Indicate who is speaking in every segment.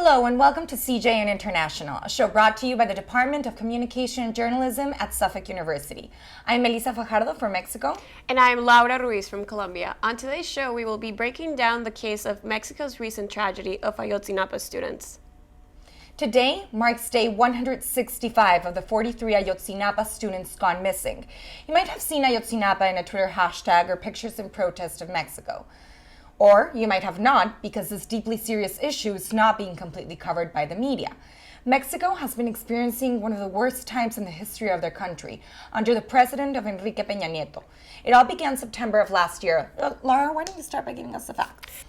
Speaker 1: Hello and welcome to CJN International, a show brought to you by the Department of Communication and Journalism at Suffolk University. I'm Melissa Fajardo from Mexico.
Speaker 2: And I'm Laura Ruiz from Colombia. On today's show, we will be breaking down the case of Mexico's recent tragedy of Ayotzinapa students.
Speaker 1: Today marks day 165 of the 43 Ayotzinapa students gone missing. You might have seen Ayotzinapa in a Twitter hashtag or pictures in protest of Mexico. Or you might have not, because this deeply serious issue is not being completely covered by the media. Mexico has been experiencing one of the worst times in the history of their country, under the president of Enrique Peña Nieto. It all began September of last year. Laura, why don't you start by giving us the facts?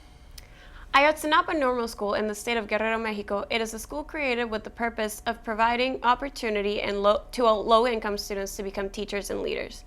Speaker 2: Ayotzinapa Normal School in the state of Guerrero, Mexico, it is a school created with the purpose of providing opportunity to low-income students to become teachers and leaders.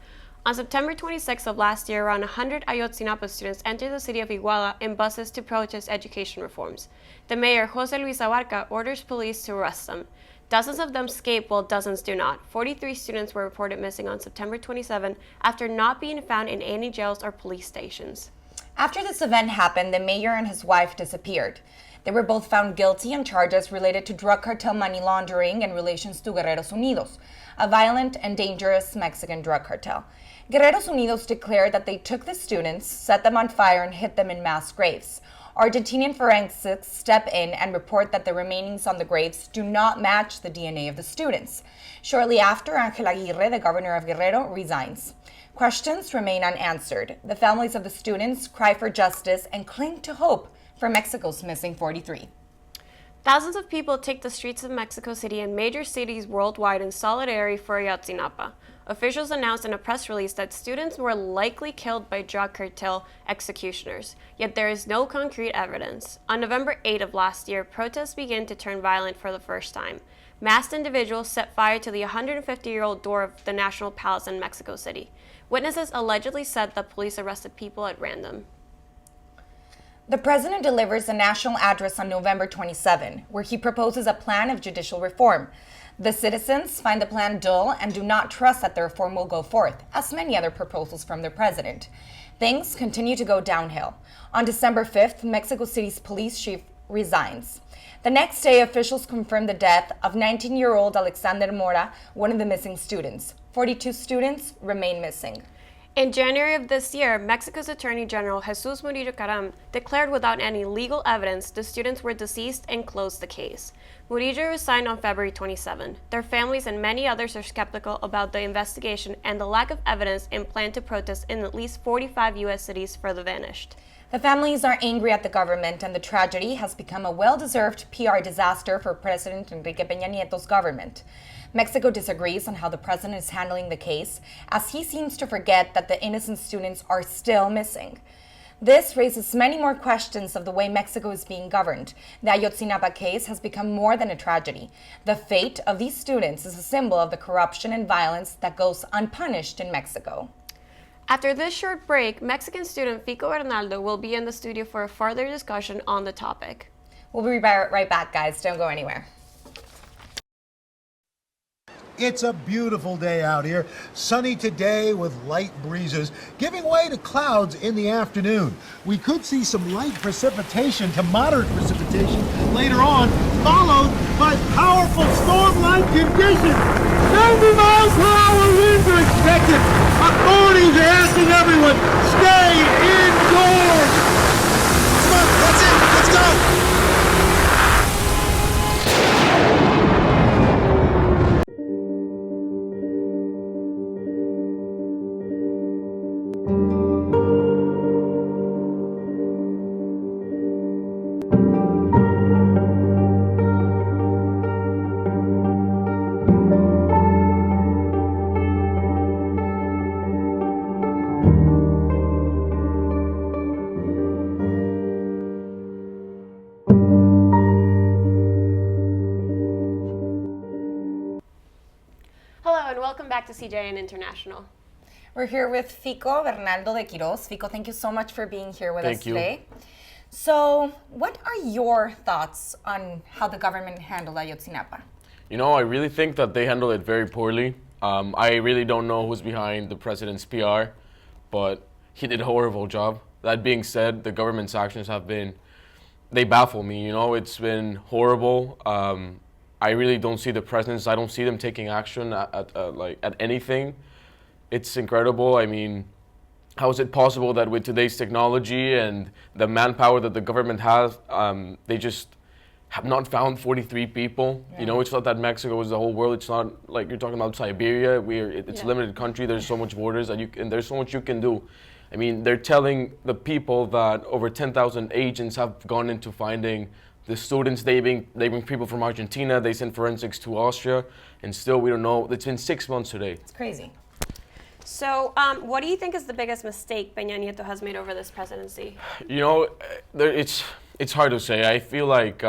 Speaker 2: On September 26th of last year, around 100 Ayotzinapa students entered the city of Iguala in buses to protest education reforms. The mayor, Jose Luis Abarca, orders police to arrest them. Dozens of them escaped while dozens do not. 43 students were reported missing on September 27 after not being found in any jails or police stations.
Speaker 1: After this event happened, the mayor and his wife disappeared. They were both found guilty on charges related to drug cartel money laundering and relations to Guerreros Unidos, a violent and dangerous Mexican drug cartel. Guerreros Unidos declared that they took the students, set them on fire, and hid them in mass graves. Argentinian forensics step in and report that the remainings on the graves do not match the DNA of the students. Shortly after, Ángel Aguirre, the governor of Guerrero, resigns. Questions remain unanswered. The families of the students cry for justice and cling to hope for Mexico's missing 43.
Speaker 2: Thousands of people take the streets of Mexico City and major cities worldwide in solidarity for Ayotzinapa. Officials announced in a press release that students were likely killed by drug cartel executioners, yet there is no concrete evidence. On November 8 of last year, protests began to turn violent for the first time. Masked individuals set fire to the 150-year-old door of the National Palace in Mexico City. Witnesses allegedly said that police arrested people at random.
Speaker 1: The president delivers a national address on November 27, where he proposes a plan of judicial reform. The citizens find the plan dull and do not trust that the reform will go forth, as many other proposals from the president. Things continue to go downhill. On December 5th, Mexico City's police chief resigns. The next day, officials confirmed the death of 19-year-old Alexander Mora, one of the missing students. 42 students remain missing.
Speaker 2: In January of this year, Mexico's Attorney General Jesus Murillo Caram declared without any legal evidence the students were deceased and closed the case. Murillo resigned on February 27. Their families and many others are skeptical about the investigation and the lack of evidence and plan to protest in at least 45 U.S. cities for the vanished.
Speaker 1: The families are angry at the government, and the tragedy has become a well-deserved PR disaster for President Enrique Peña Nieto's government. Mexico disagrees on how the president is handling the case, as he seems to forget that the innocent students are still missing. This raises many more questions of the way Mexico is being governed. The Ayotzinapa case has become more than a tragedy. The fate of these students is a symbol of the corruption and violence that goes unpunished in Mexico.
Speaker 2: After this short break, Mexican student Fico Bernaldo will be in the studio for a further discussion on the topic.
Speaker 1: We'll be right back, guys. Don't go anywhere.
Speaker 3: It's a beautiful day out here, sunny today with light breezes, giving way to clouds in the afternoon. We could see some light precipitation to moderate precipitation later on, followed by powerful storm-like conditions. 90 miles per hour winds are expected. Authorities are asking everyone, stay indoors. Come on, that's it, let's go.
Speaker 2: Hello and welcome back to CJN International.
Speaker 1: We're here with Fico Bernaldo de Quiroz. Fico, thank you so much for being here with us today. So, what are your thoughts on how the government handled Ayotzinapa?
Speaker 4: You know, I really think that they handled it very poorly. I really don't know who's behind the president's PR, but he did a horrible job. That being said, the government's actions have been they baffle me. You know, it's been horrible. I really don't see the presence. I don't see them taking action at anything. It's incredible. I mean, how is it possible that with today's technology and the manpower that the government has, they just have not found 43 people? Yeah. You know, it's not that Mexico is the whole world. It's not like you're talking about Siberia. It's a limited country. There's so much borders and there's so much you can do. I mean, they're telling the people that over 10,000 agents have gone into finding the students. They bring people from Argentina. They send forensics to Austria, and still we don't know. It's been 6 months today.
Speaker 1: It's crazy.
Speaker 2: So, what do you think is the biggest mistake Peña Nieto has made over this presidency?
Speaker 4: You know, it's hard to say. I feel like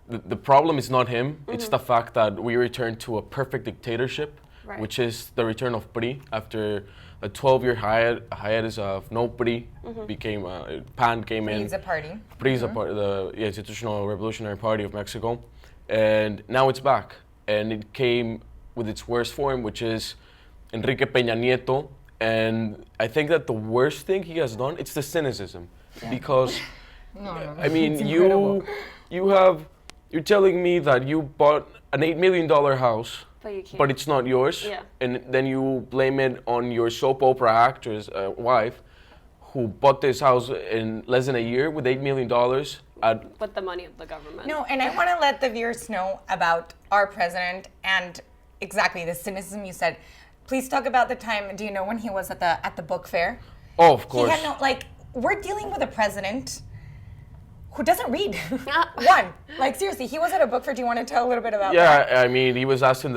Speaker 4: the problem is not him. Mm-hmm. It's the fact that we returned to a perfect dictatorship, right, which is the return of PRI after a 12-year hiatus of no PRI. Mm-hmm. Became PAN came in.
Speaker 1: PRI's a party.
Speaker 4: PRI's a party, the Institutional Revolutionary Party of Mexico, and now it's back. And it came with its worst form, which is Enrique Peña Nieto, and I think that the worst thing he has done, it's the cynicism, because I mean, you're telling me that you bought an $8 million house, but it's not yours, and then you blame it on your soap opera actress wife, who bought this house in less than a year with $8 million.
Speaker 2: With the money of the government.
Speaker 1: No, and I want to let the viewers know about our president and exactly the cynicism you said. Please talk about the time. Do you know when he was at the book fair?
Speaker 4: Oh, of course.
Speaker 1: He had we're dealing with a president who doesn't read. One, seriously, he was at a book fair. Do you want to tell a little bit about that?
Speaker 4: Yeah, I mean, he was asking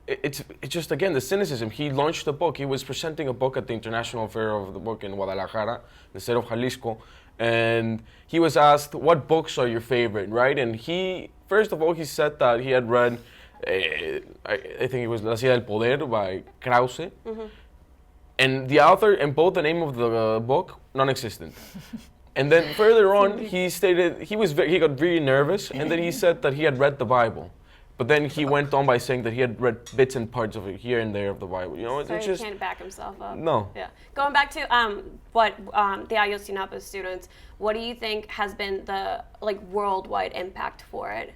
Speaker 4: it's just again the cynicism. He launched a book. He was presenting a book at the International Fair of the Book in Guadalajara, the state of Jalisco, and he was asked, "What books are your favorite?" Right, and first of all he said that he had read. I think it was La Silla del Poder by Krause. Mm-hmm. And the author and both the name of the book, non-existent. And then further on, he stated he got very nervous, and then he said that he had read the Bible. But then he went on by saying that he had read bits and parts of it here and there of the Bible. You know,
Speaker 2: so he can't back himself up.
Speaker 4: No.
Speaker 2: Yeah. Going back to what the Ayotzinapa students, what do you think has been the worldwide impact for it?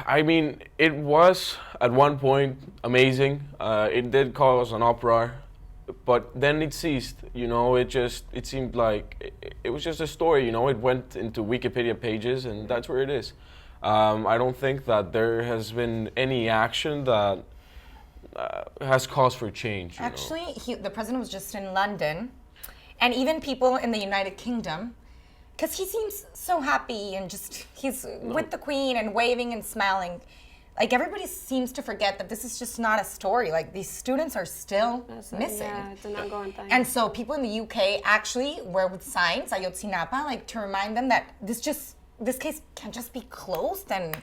Speaker 4: I mean, it was at one point amazing. It did cause an uproar, but then it ceased. You know, it seemed like it was just a story. You know, it went into Wikipedia pages, and that's where it is. I don't think that there has been any action that has cause for change.
Speaker 1: Actually, the president was just in London, and even people in the United Kingdom. Because he seems so happy and he's with the Queen and waving and smiling. Everybody seems to forget that this is just not a story. These students are still missing.
Speaker 2: Yeah, it's an ongoing thing.
Speaker 1: And so people in the UK actually were with signs, Ayotzinapa, to remind them that this case can just be closed and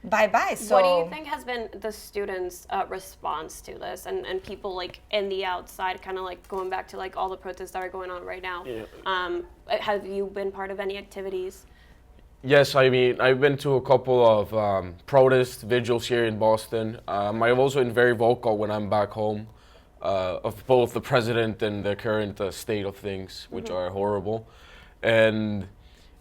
Speaker 1: bye-bye. So
Speaker 2: what do you think has been the students' response to this and people in the outside, kind of going back to all the protests that are going on right now? Yeah. Have you been part of any activities?
Speaker 4: Yes, I mean, I've been to a couple of protest vigils here in Boston. I've also been very vocal when I'm back home of both the president and the current state of things, which are horrible. And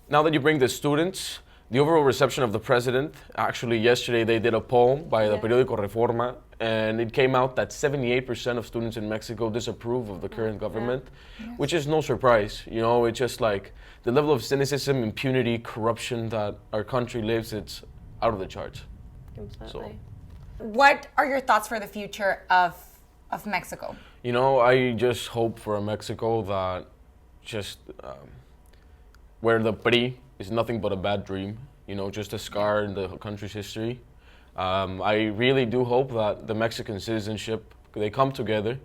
Speaker 4: now that you bring the students, the overall reception of the president, actually yesterday they did a poll by the periódico Reforma, and it came out that 78% of students in Mexico disapprove of the current government, which is no surprise. You know, it's just the level of cynicism, impunity, corruption that our country lives, it's out of the charts.
Speaker 2: Completely.
Speaker 1: What are your thoughts for the future of Mexico?
Speaker 4: You know, I just hope for a Mexico that where the PRI is nothing but a bad dream, you know, just a scar in the country's history. I really do hope that the Mexican citizenship, they come together,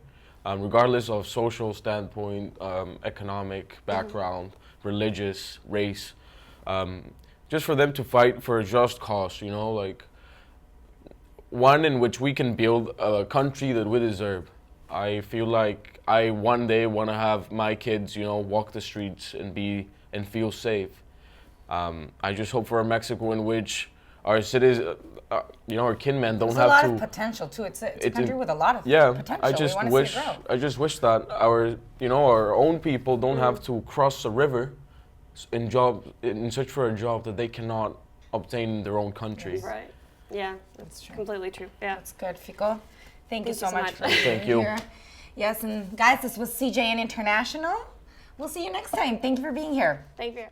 Speaker 4: regardless of social standpoint, economic background, religious, race, just for them to fight for a just cause, you know, one in which we can build a country that we deserve. I feel like I one day want to have my kids, you know, walk the streets and feel safe. I just hope for a Mexico in which our cities, our kinmen don't have to.
Speaker 1: There's a lot of potential too. It's a country with a lot of potential.
Speaker 4: I just wish that our own people don't have to cross a river in search for a job that they cannot obtain in their own country.
Speaker 2: Right. Yeah,
Speaker 1: That's true.
Speaker 2: completely true. Yeah.
Speaker 1: That's good, Fico. Thank you so much for
Speaker 4: Thank
Speaker 1: being
Speaker 4: you.
Speaker 1: here. Yes, and guys, this was CJN International. We'll see you next time. Thank you for being here.
Speaker 2: Thank you.